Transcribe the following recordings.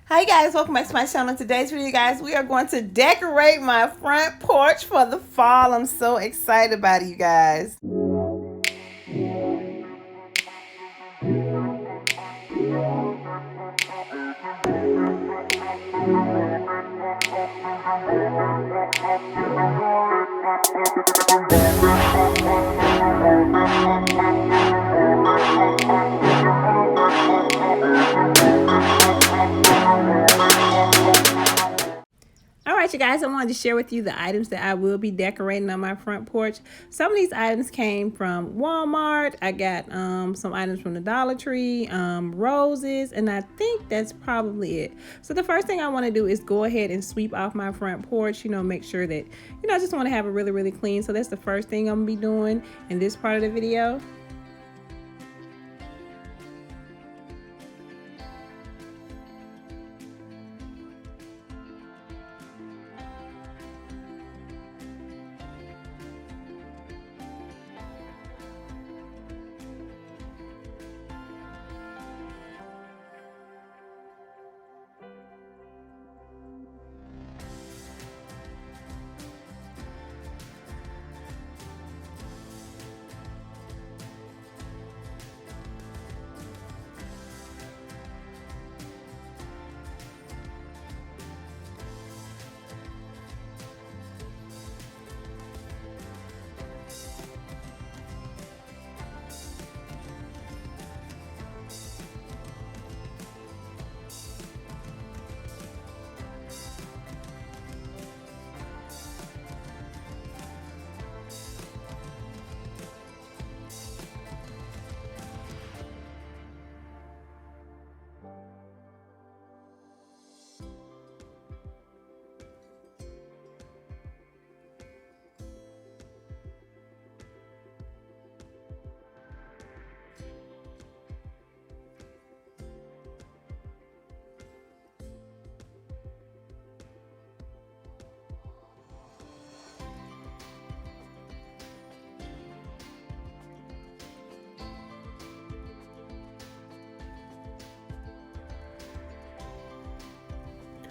Hi guys, welcome back to my channel. In today's video, guys, we are going to decorate my front porch for the fall. I'm so excited about it, you guys. Alright, you guys, I wanted to share with you the items that I will be decorating on my front porch. Some of these items came from Walmart. I got some items from the Dollar Tree, roses, and I think that's probably it. So the first thing I want to do is go ahead and sweep off my front porch, make sure that, I just want to have it really, really clean. So that's the first thing I'm going to be doing in this part of the video.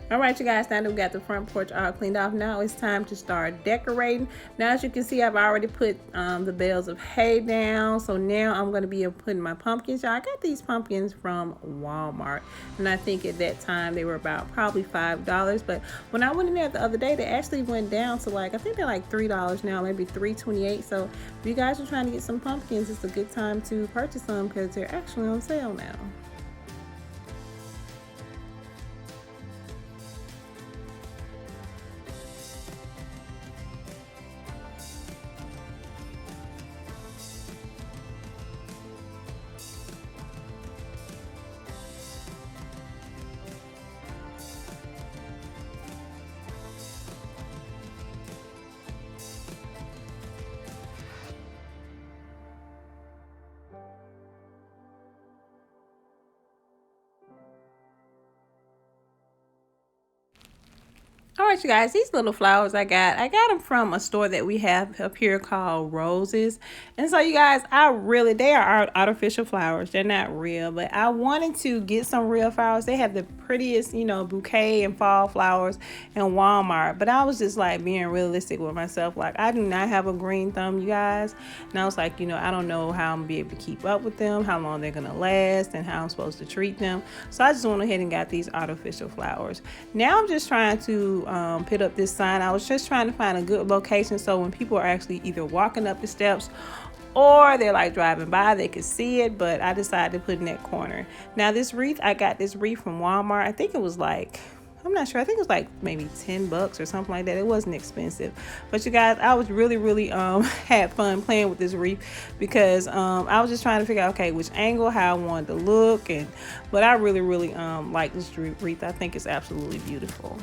All right, you guys, now that we got the front porch all cleaned off, now it's time to start decorating. Now, as you can see, I've already put the bales of hay down. So now I'm going to be putting my pumpkins. Y'all, I got these pumpkins from Walmart, and I think at that time they were about probably $5. But when I went in there the other day, they actually went down to I think they're like $3 now, maybe $3.28. So if you guys are trying to get some pumpkins, it's a good time to purchase them because they're actually on sale now. All right, you guys, these little flowers I got them from a store that we have up here called Roses. And so, you guys, they are artificial flowers. They're not real, but I wanted to get some real flowers. They have the prettiest, bouquet and fall flowers in Walmart. But I was just like being realistic with myself. Like, I do not have a green thumb, you guys. And I was like, I don't know how I'm gonna be able to keep up with them, how long they're gonna last, and how I'm supposed to treat them. So I just went ahead and got these artificial flowers. Now I'm just trying to put up this sign. I was just trying to find a good location so when people are actually either walking up the steps or they're like driving by, they could see it. But I decided to put in that corner. Now this wreath, I got this wreath from Walmart. I think it was I'm not sure. I think it was like maybe $10 or something like that. It wasn't expensive. But you guys, I was really had fun playing with this wreath because I was just trying to figure out, okay, which angle, how I wanted to look. But I really like this wreath. I think it's absolutely beautiful.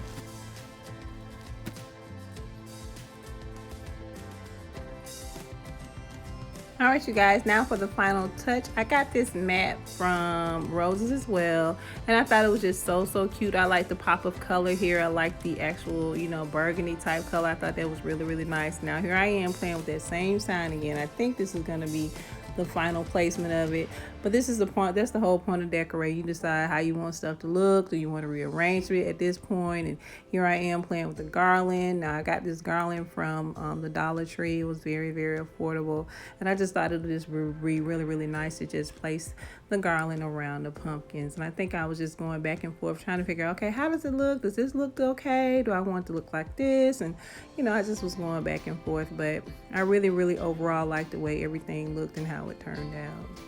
All right, you guys, now for the final touch. I got this mat from Roses as well, and I thought it was just so cute. I like the pop of color here. I like the actual, burgundy type color. I thought that was really nice. Now here I am playing with that same sign again. I think this is going to be the final placement of it. But this is the point, that's the whole point of decorating. You decide how you want stuff to look. Do you want to rearrange it at this point? And here I am playing with the garland. Now I got this garland from the Dollar Tree. It was very, very affordable, and I just thought it would just be really, really nice to just place the garland around the pumpkins. And I think I was just going back and forth trying to figure out, okay, how does it look? Does this look okay? Do I want it to look like this? And I just was going back and forth, but I really, really overall liked the way everything looked and how it turned out.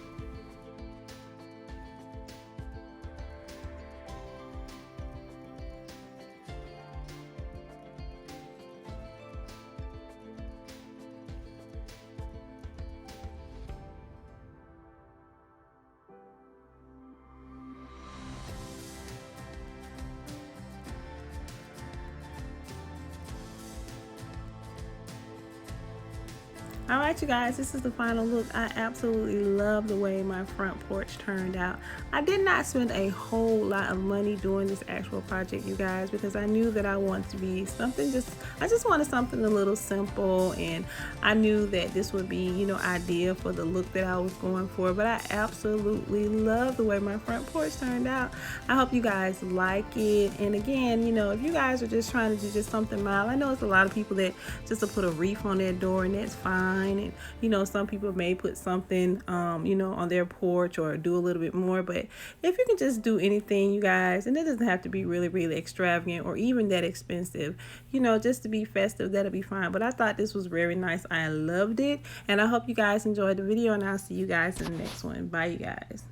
All right, you guys, this is the final look. I absolutely love the way my front porch turned out. I did not spend a whole lot of money doing this actual project, you guys, because I knew that I wanted to be something I just wanted something a little simple, and I knew that this would be, ideal for the look that I was going for. But I absolutely love the way my front porch turned out. I hope you guys like it. And again, if you guys are just trying to do just something mild, I know it's a lot of people that just to put a wreath on their door, and that's fine. And some people may put something on their porch or do a little bit more. But if you can just do anything, you guys, and it doesn't have to be really, really extravagant or even that expensive, just to be festive, that'll be fine. But I thought this was very nice. I loved it, and I hope you guys enjoyed the video, and I'll see you guys in the next one. Bye, you guys.